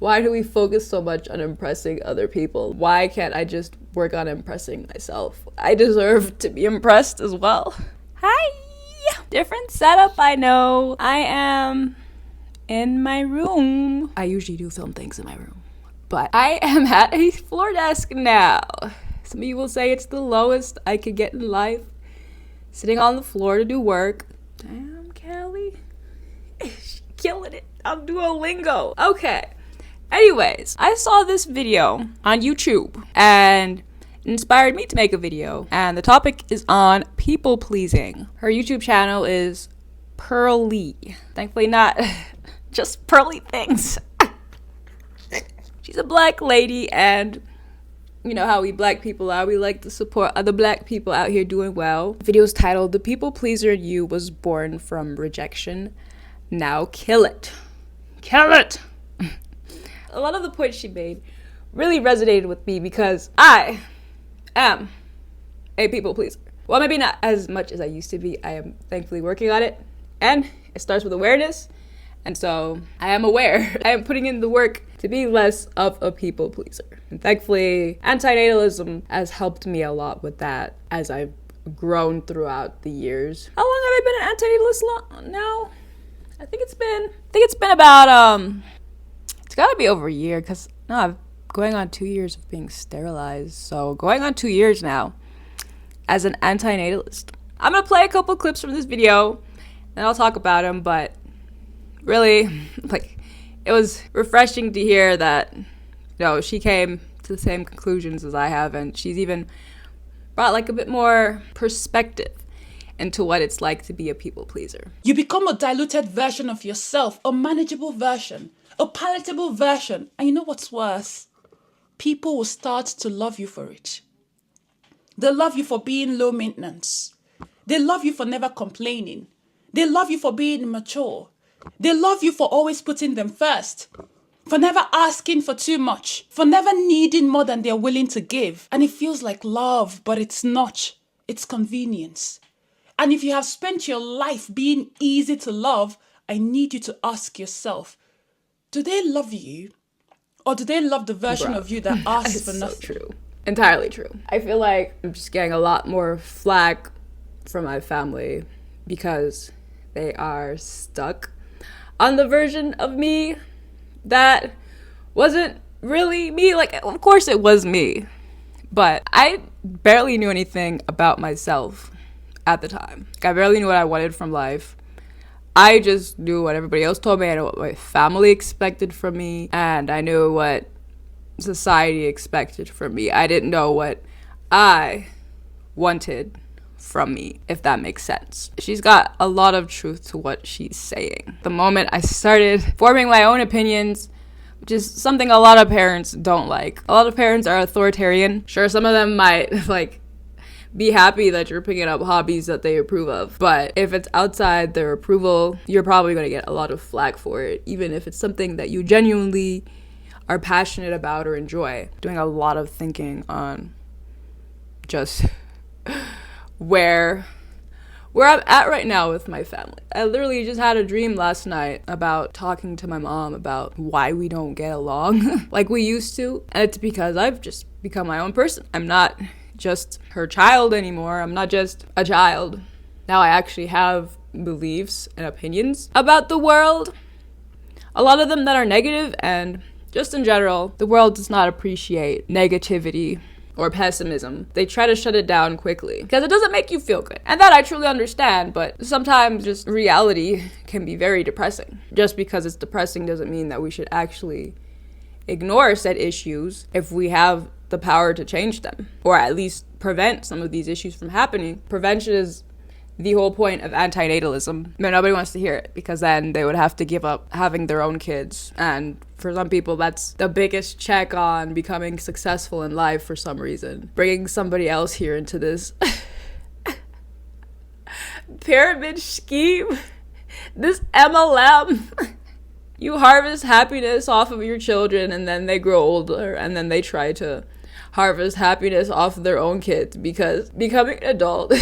Why do we focus so much on impressing other people? Why can't I just work on impressing myself? I deserve to be impressed as well. Hi! Different setup, I know. I am in my room. I usually do film things in my room, but I am at a floor desk now. Some people say it's the lowest I could get in life. Sitting on the floor to do work. Damn, Kelly. She's killing it. I'm Duolingo. Okay. Anyways, I saw this video on YouTube and it inspired me to make a video. And the topic is on people pleasing. Her YouTube channel is Pearly. Thankfully not just pearly things. She's a black lady, and you know how we black people are. We like to support other black people out here doing well. The video is titled, "The People Pleaser in You Was Born from Rejection. Now Kill It." Kill it! A lot of the points she made really resonated with me because I am a people pleaser. Well, maybe not as much as I used to be. I am thankfully working on it. And it starts with awareness. And so I am aware. I am putting in the work to be less of a people pleaser. And thankfully, antinatalism has helped me a lot with that as I've grown throughout the years. How long have I been an antinatalist now? I think it's been about, it's gotta be over a year, because no, I'm going on 2 years of being sterilized. So going on 2 years now as an antinatalist. I'm gonna play a couple clips from this video and I'll talk about them, but really, like, it was refreshing to hear that, you know, she came to the same conclusions as I have, and she's even brought like a bit more perspective into what it's like to be a people pleaser. You become a diluted version of yourself, a manageable version, a palatable version. And you know what's worse? People will start to love you for it. They love you for being low maintenance. They love you for never complaining. They love you for being mature. They love you for always putting them first, for never asking for too much, for never needing more than they're willing to give. And it feels like love, but it's not. It's convenience. And if you have spent your life being easy to love, I need you to ask yourself, do they love you? Or do they love the version of you that asks for nothing? So true. Entirely true. I feel like I'm just getting a lot more flack from my family because they are stuck on the version of me that wasn't really me. Like, of course it was me, but I barely knew anything about myself at the time. Like, I barely knew what I wanted from life. I just knew what everybody else told me. I knew what my family expected from me, and I knew what society expected from me. I didn't know what I wanted from me, if that makes sense. She's got a lot of truth to what she's saying. The moment I started forming my own opinions, which is something a lot of parents don't like. A lot of parents are authoritarian. Sure, some of them might like be happy that you're picking up hobbies that they approve of, but if it's outside their approval, you're probably going to get a lot of flack for it, even if it's something that you genuinely are passionate about or enjoy. Doing a lot of thinking on just where I'm at right now with my family. I literally just had a dream last night about talking to my mom about why we don't get along like we used to. And it's because I've just become my own person. I'm not just her child anymore. I'm not just a child. Now I actually have beliefs and opinions about the world. A lot of them that are negative, and just in general, the world does not appreciate negativity or pessimism. They try to shut it down quickly because it doesn't make you feel good. And that I truly understand, but sometimes just reality can be very depressing. Just because it's depressing doesn't mean that we should actually ignore said issues if we have the power to change them, or at least prevent some of these issues from happening. Prevention is the whole point of antinatalism, but nobody wants to hear it because then they would have to give up having their own kids. And for some people, that's the biggest check on becoming successful in life for some reason. Bringing somebody else here into this pyramid scheme, this MLM. You harvest happiness off of your children, and then they grow older, and then they try to harvest happiness off of their own kids, because becoming an adult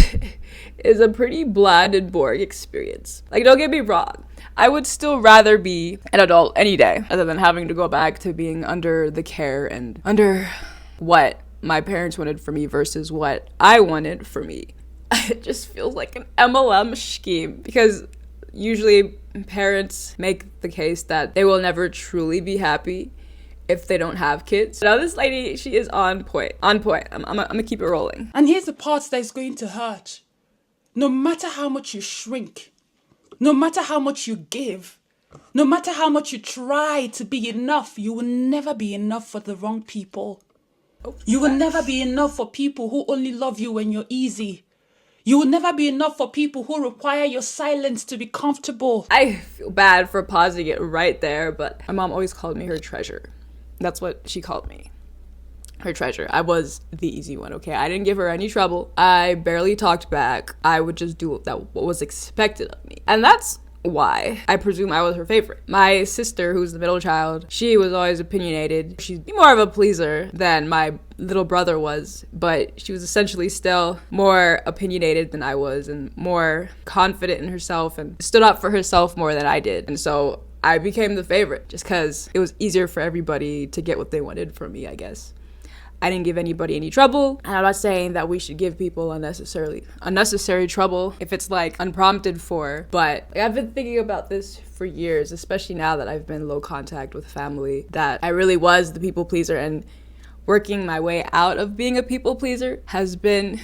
is a pretty bland and boring experience. Like, don't get me wrong. I would still rather be an adult any day other than having to go back to being under the care and under what my parents wanted for me versus what I wanted for me. It just feels like an MLM scheme because usually parents make the case that they will never truly be happy if they don't have kids. Now this lady, she is on point. On point. I'm gonna keep it rolling. And here's the part that is going to hurt. No matter how much you shrink, no matter how much you give, no matter how much you try to be enough, you will never be enough for the wrong people. You will never be enough for people who only love you when you're easy. You will never be enough for people who require your silence to be comfortable. I feel bad for pausing it right there, but my mom always called me her treasure. That's what she called me. Her treasure. I was the easy one, okay? I didn't give her any trouble. I barely talked back. I would just do what was expected of me. And that's why I presume I was her favorite. My sister, who's the middle child, she was always opinionated. She's more of a pleaser than my little brother was, but she was essentially still more opinionated than I was and more confident in herself and stood up for herself more than I did. And so I became the favorite just because it was easier for everybody to get what they wanted from me, I guess. I didn't give anybody any trouble, and I'm not saying that we should give people unnecessary trouble if it's like unprompted for, but I've been thinking about this for years, especially now that I've been low contact with family, that I really was the people pleaser, and working my way out of being a people pleaser has been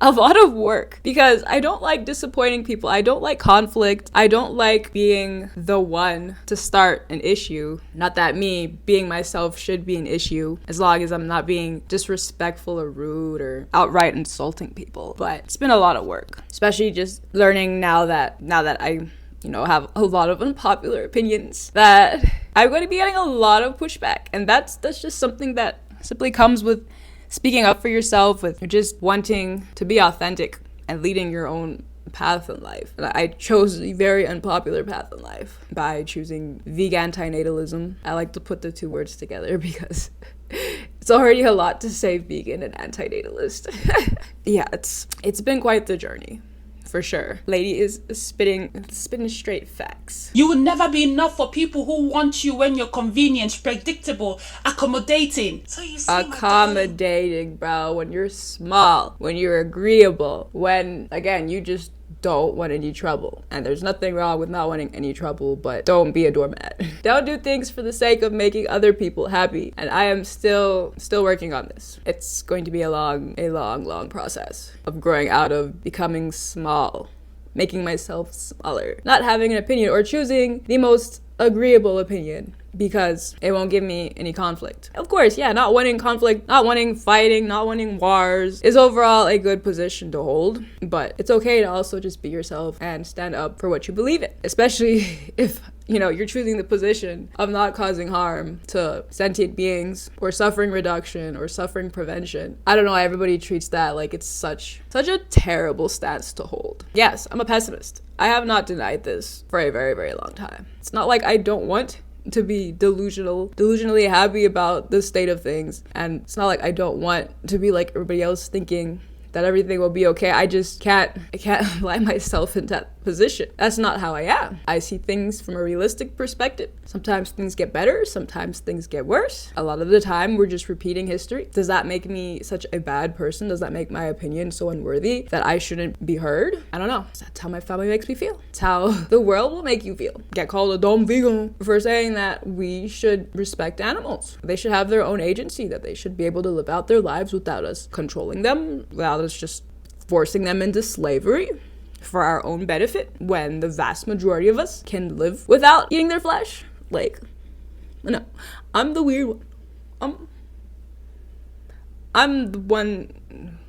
a lot of work because I don't like disappointing people. I don't like conflict. I don't like being the one to start an issue. Not that me being myself should be an issue as long as I'm not being disrespectful or rude or outright insulting people. But it's been a lot of work, especially just learning now that I have a lot of unpopular opinions that I'm going to be getting a lot of pushback. And that's just something that simply comes with speaking up for yourself, with just wanting to be authentic and leading your own path in life. And I chose a very unpopular path in life by choosing vegan antinatalism. I like to put the two words together because it's already a lot to say vegan and antinatalist. Yeah, it's been quite the journey. For sure. Lady is spitting straight facts. You will never be enough for people who want you when you're convenient, predictable, accommodating. So you see, accommodating, bro. When you're small, when you're agreeable, when, again, you just don't want any trouble. And there's nothing wrong with not wanting any trouble, but don't be a doormat. Don't do things for the sake of making other people happy. And I am still working on this. It's going to be a long process of growing out of becoming small, making myself smaller, not having an opinion or choosing the most agreeable opinion because it won't give me any conflict. Of course, yeah, not wanting conflict, not wanting fighting, not wanting wars is overall a good position to hold, but it's okay to also just be yourself and stand up for what you believe in, especially if you're choosing the position of not causing harm to sentient beings or suffering reduction or suffering prevention. I don't know why everybody treats that like it's such a terrible stance to hold. Yes, I'm a pessimist. I have not denied this for a very, very long time. It's not like I don't want to be delusionally happy about the state of things. And it's not like I don't want to be like everybody else thinking that everything will be okay. I can't lie myself into that position. That's not how I am. I see things from a realistic perspective. Sometimes things get better, sometimes things get worse. A lot of the time we're just repeating history. Does that make me such a bad person? Does that make my opinion so unworthy that I shouldn't be heard? I don't know. That's how my family makes me feel. It's how the world will make you feel. Get called a dumb vegan for saying that we should respect animals. They should have their own agency, that they should be able to live out their lives without us controlling them, without us just forcing them into slavery for our own benefit when the vast majority of us can live without eating their flesh. Like, no, I'm the weird one. I'm the one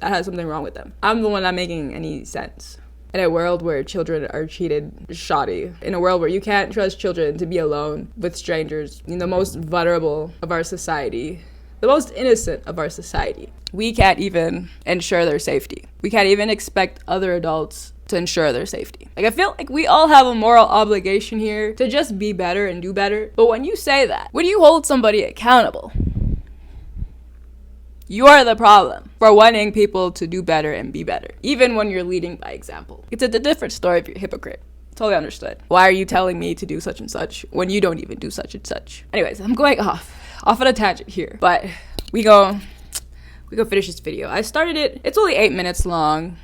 that has something wrong with them. I'm the one not making any sense. In a world where children are treated shoddy, in a world where you can't trust children to be alone with strangers, the most vulnerable of our society, the most innocent of our society, we can't even ensure their safety. We can't even expect other adults to ensure their safety. Like, I feel like we all have a moral obligation here to just be better and do better. But when you say that, when you hold somebody accountable, you are the problem for wanting people to do better and be better, even when you're leading by example. It's a different story if you're a hypocrite. Totally understood. Why are you telling me to do such and such when you don't even do such and such? Anyways, I'm going off on a tangent here, but we go finish this video. I started it, it's only 8 minutes long,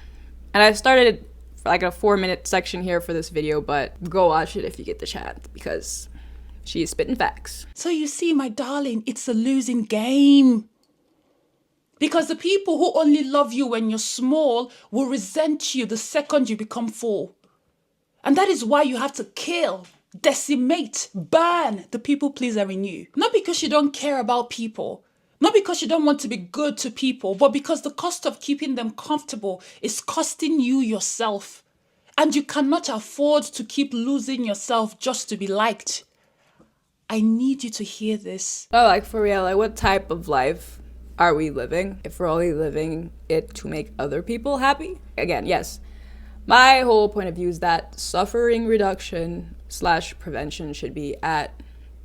and I started it for like a 4-minute section here for this video, but go watch it if you get the chance, because she is spitting facts. So you see, my darling, it's a losing game. Because the people who only love you when you're small will resent you the second you become full. And that is why you have to kill, decimate, burn the people pleaser in you. Not because you don't care about people, not because you don't want to be good to people, but because the cost of keeping them comfortable is costing you yourself. And you cannot afford to keep losing yourself just to be liked. I need you to hear this. Oh, like for real, like what type of life are we living if we're only living it to make other people happy? Again, yes. My whole point of view is that suffering reduction / prevention should be at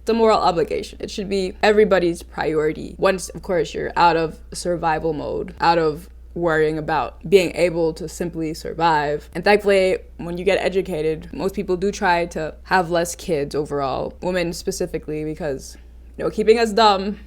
the moral obligation. It should be everybody's priority. Once, of course, you're out of survival mode, out of worrying about being able to simply survive. And thankfully, when you get educated, most people do try to have less kids overall, women specifically, because, keeping us dumb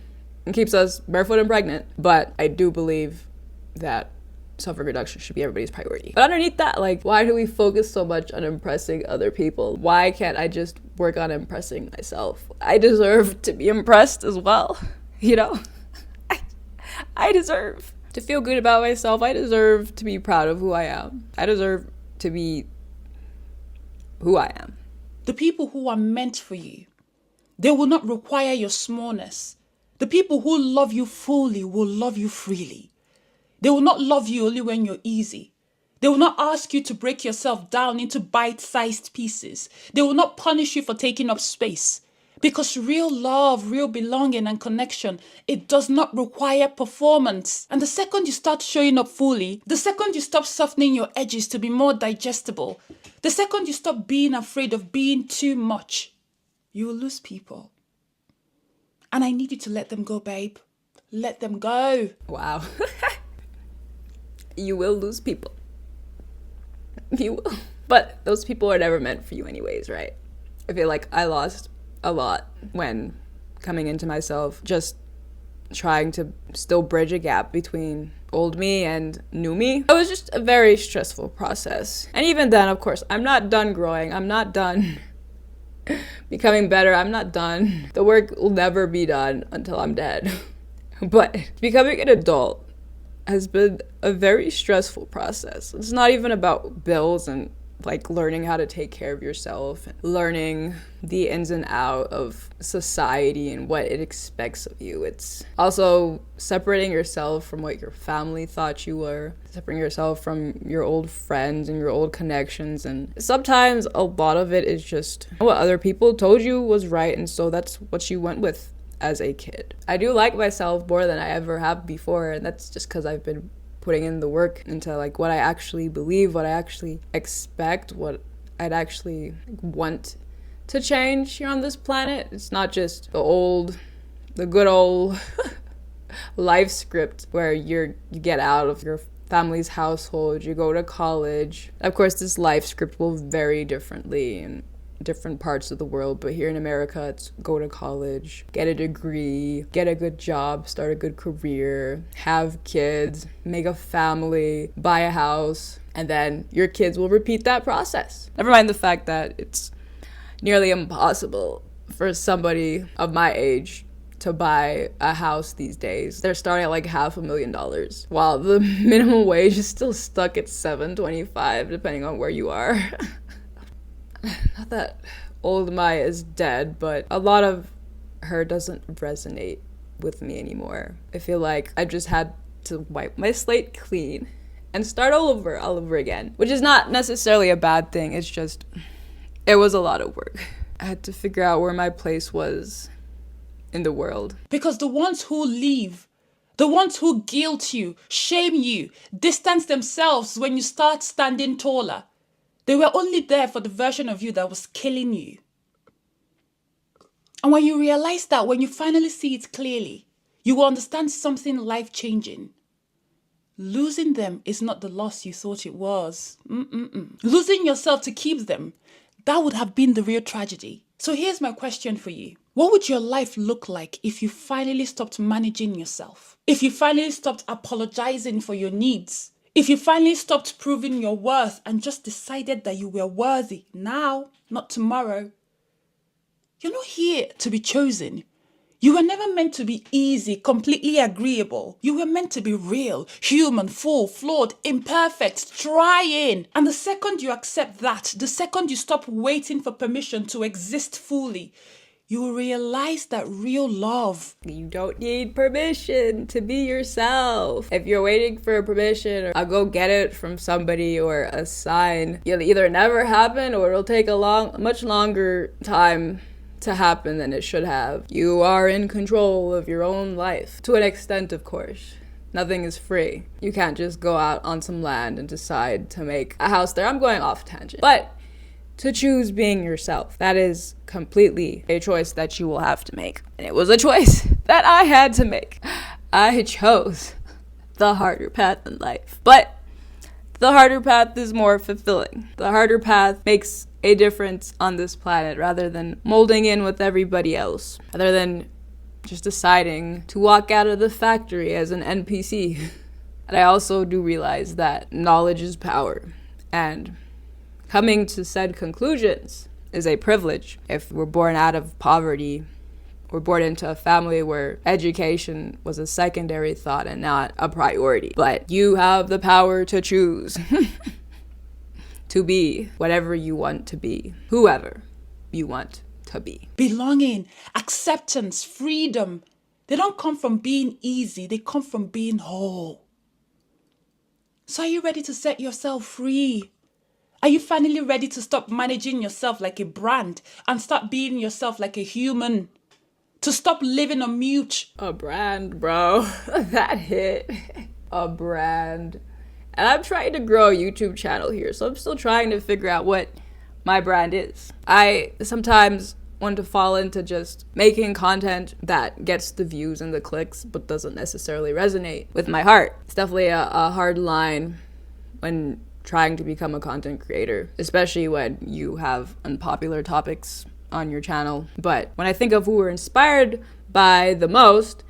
and keeps us barefoot and pregnant. But I do believe that suffering reduction should be everybody's priority. But underneath that, like, why do we focus so much on impressing other people? Why can't I just work on impressing myself? I deserve to be impressed as well, I deserve to feel good about myself. I deserve to be proud of who I am. I deserve to be who I am. The people who are meant for you, they will not require your smallness. The people who love you fully will love you freely. They will not love you only when you're easy. They will not ask you to break yourself down into bite-sized pieces. They will not punish you for taking up space. Because real love, real belonging and connection, it does not require performance. And the second you start showing up fully, the second you stop softening your edges to be more digestible, the second you stop being afraid of being too much, you will lose people. And I need you to let them go, babe. Let them go. Wow. You will lose people. You will. But those people are never meant for you anyways, right? I feel like I lost a lot when coming into myself, just trying to still bridge a gap between old me and new me. It was just a very stressful process. And even then, of course, I'm not done growing. I'm not done becoming better. I'm not done. The work will never be done until I'm dead. But becoming an adult has been a very stressful process. It's not even about bills and like learning how to take care of yourself, learning the ins and out of society and what it expects of you. It's also separating yourself from what your family thought you were, separating yourself from your old friends and your old connections. And sometimes a lot of it is just what other people told you was right, and so that's what you went with as a kid. I do like myself more than I ever have before, and that's just because I've been putting in the work into like what I actually believe, what I actually expect, what I'd actually want to change here on this planet. It's not just the good old life script where you get out of your family's household, you go to college. Of course, this life script will vary differently in different parts of the world, but here in America, it's go to college, get a degree, get a good job, start a good career, have kids, make a family, buy a house, and then your kids will repeat that process. Never mind the fact that it's nearly impossible for somebody of my age to buy a house these days. They're starting at like $500,000, while the minimum wage is still stuck at $7.25, depending on where you are. Not that old Maya is dead, but a lot of her doesn't resonate with me anymore. I feel like I just had to wipe my slate clean and start all over again, which is not necessarily a bad thing. It's just, it was a lot of work. I had to figure out where my place was in the world. Because the ones who leave, the ones who guilt you, shame you, distance themselves when you start standing taller, they were only there for the version of you that was killing you. And when you realize that, when you finally see it clearly, you will understand something life-changing. Losing them is not the loss you thought it was. Losing yourself to keep them, that would have been the real tragedy. So here's my question for you. What would your life look like if you finally stopped managing yourself? If you finally stopped apologizing for your needs? If you finally stopped proving your worth and just decided that you were worthy now, not tomorrow? You're not here to be chosen. You were never meant to be easy, completely agreeable. You were meant to be real, human, full, flawed, imperfect, trying. And the second you accept that, the second you stop waiting for permission to exist fully, you will realize that real love. You don't need permission to be yourself. If you're waiting for permission or I'll go get it from somebody or a sign, it'll either never happen or it'll take a much longer time to happen than it should have. You are in control of your own life. To an extent, of course. Nothing is free. You can't just go out on some land and decide to make a house there. I'm going off tangent. But to choose being yourself, that is completely a choice that you will have to make. And it was a choice that I had to make. I chose the harder path in life. But the harder path is more fulfilling. The harder path makes a difference on this planet rather than molding in with everybody else, rather than just deciding to walk out of the factory as an NPC. And I also do realize that knowledge is power, and coming to said conclusions is a privilege. If we're born out of poverty, we're born into a family where education was a secondary thought and not a priority. But you have the power to choose to be whatever you want to be, whoever you want to be. Belonging, acceptance, freedom, they don't come from being easy, they come from being whole. So are you ready to set yourself free? Are you finally ready to stop managing yourself like a brand and start being yourself like a human? To stop living on mute? A brand, bro. That hit. A brand. And I'm trying to grow a YouTube channel here, so I'm still trying to figure out what my brand is. I sometimes want to fall into just making content that gets the views and the clicks, but doesn't necessarily resonate with my heart. It's definitely a hard line when trying to become a content creator, especially when you have unpopular topics on your channel. But when I think of who we're inspired by the most,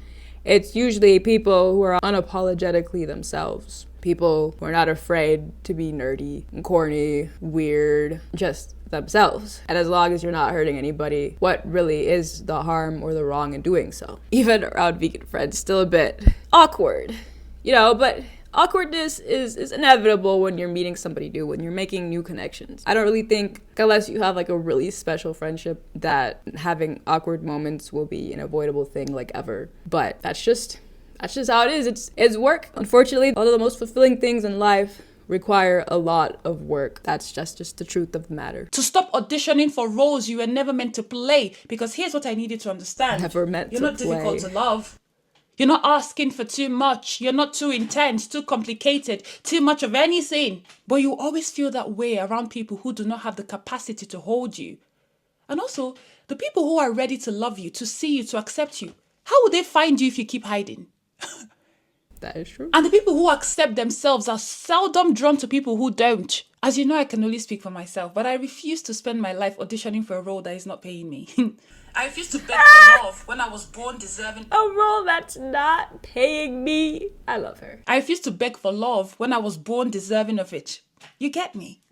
it's usually people who are unapologetically themselves. People who are not afraid to be nerdy, corny, weird, just themselves. And as long as you're not hurting anybody, what really is the harm or the wrong in doing so? Even around vegan friends, still a bit awkward, but awkwardness is inevitable when you're meeting somebody new, when you're making new connections. I don't really think, unless you have like a really special friendship, that having awkward moments will be an avoidable thing like ever. But that's just how it is. It's work. Unfortunately, all of the most fulfilling things in life require a lot of work. That's just the truth of the matter. To stop auditioning for roles you were never meant to play. Because here's what I needed to understand. Never meant You're to not play. difficult to love. You're not asking for too much. You're not too intense, too complicated, too much of anything. But you always feel that way around people who do not have the capacity to hold you. And also, the people who are ready to love you, to see you, to accept you, how would they find you if you keep hiding? That is true. And the people who accept themselves are seldom drawn to people who don't. As you know, I can only speak for myself, but I refuse to spend my life auditioning for a role that is not paying me. I refused to beg for love when I was born deserving. A role that's not paying me. I love her. I refused to beg for love when I was born deserving of it. You get me?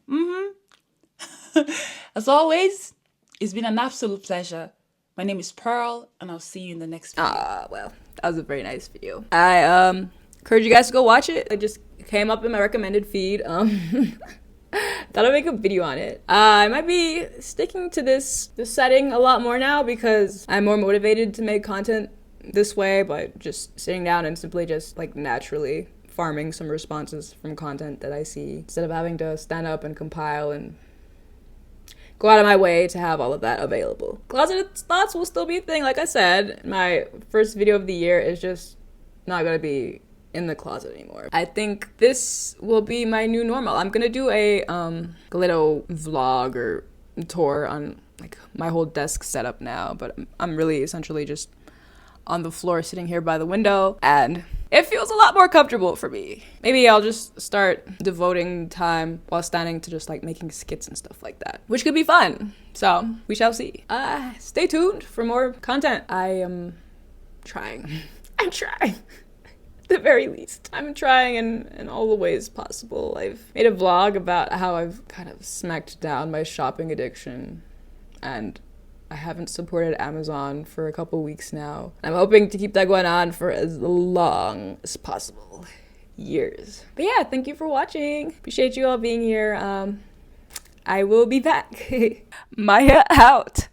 As always, it's been an absolute pleasure. My name is Pearl, and I'll see you in the next video. Well, that was a very nice video. I encourage you guys to go watch it. It just came up in my recommended feed. Thought I'd make a video on it. I might be sticking to this setting a lot more now because I'm more motivated to make content this way, but just sitting down and simply just like naturally farming some responses from content that I see instead of having to stand up and compile and go out of my way to have all of that available. Closeted thoughts will still be a thing. Like I said, my first video of the year is just not gonna be in the closet anymore. I think this will be my new normal. I'm gonna do a little vlog or tour on like my whole desk setup now, but I'm really essentially just on the floor sitting here by the window, and It feels a lot more comfortable for me. Maybe I'll just start devoting time while standing to just like making skits and stuff like that, which could be fun. So we shall see. Stay tuned for more content. I am trying. I'm trying. At the very least. I'm trying in all the ways possible. I've made a vlog about how I've kind of smacked down my shopping addiction, and I haven't supported Amazon for a couple weeks now. I'm hoping to keep that going on for as long as possible. Years. But yeah, thank you for watching. Appreciate you all being here. I will be back. Maya out.